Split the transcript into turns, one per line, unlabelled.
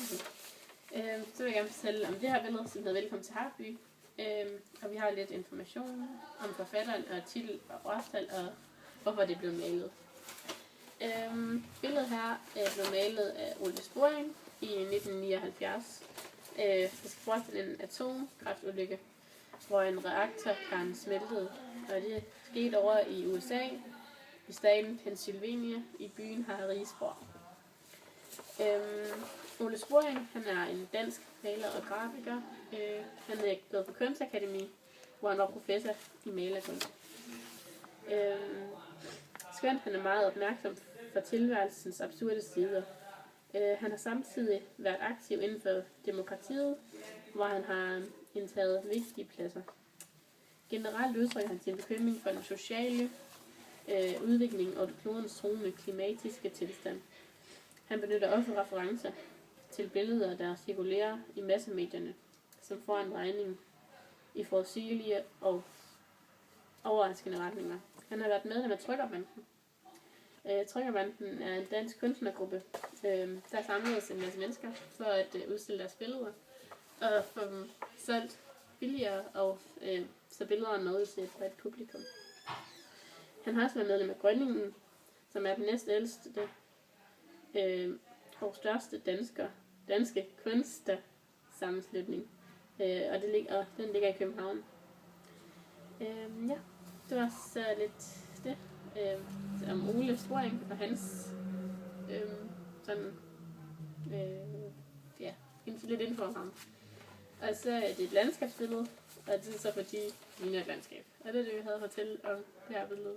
Så vil jeg gerne fortælle om det her billede, som hedder Velkommen til Harby. Og vi har lidt information om forfatteren og titel og årstal og hvorfor det blev malet. Billedet her blev malet af Ole Sporing i 1979. Det skal forestille en atomkraftulykke, hvor en reaktorkran smeltede, og det skete over i USA, i staten Pennsylvania, i byen Harrisburg. Ole Sporing, han er en dansk maler og grafiker. Han er gået på Kunstakademi, hvor han var professor i malerkunst. Skønt han er meget opmærksom for tilværelsens absurde sider. Han har samtidig været aktiv inden for demokratiet, hvor han har indtaget vigtige pladser. Generelt udtrykker han sin bekymring for den sociale udvikling og klodens truende klimatiske tilstand. Han benytter også referencer til billeder, der cirkulerer i massemedierne, som får en regning i forudsigelige og overraskende retninger. Han har været medlem af Trykkerbanden. Trykkerbanden er en dansk kunstnergruppe, der samledes en masse mennesker for at udstille deres billeder og få dem solgt billigere, og så billederne nåede til et bredt publikum. Han har også været medlem af Grønningen, som er den næstældste og største danske kunstnersammenslutning, og den ligger i København. Ja, det var så lidt det om Ole Sporing og hans lidt info om ham. Og så er det et landskabsbillede, og det er så fordi det ligner et landskab. Og det er det, vi havde at fortælle om det her billede.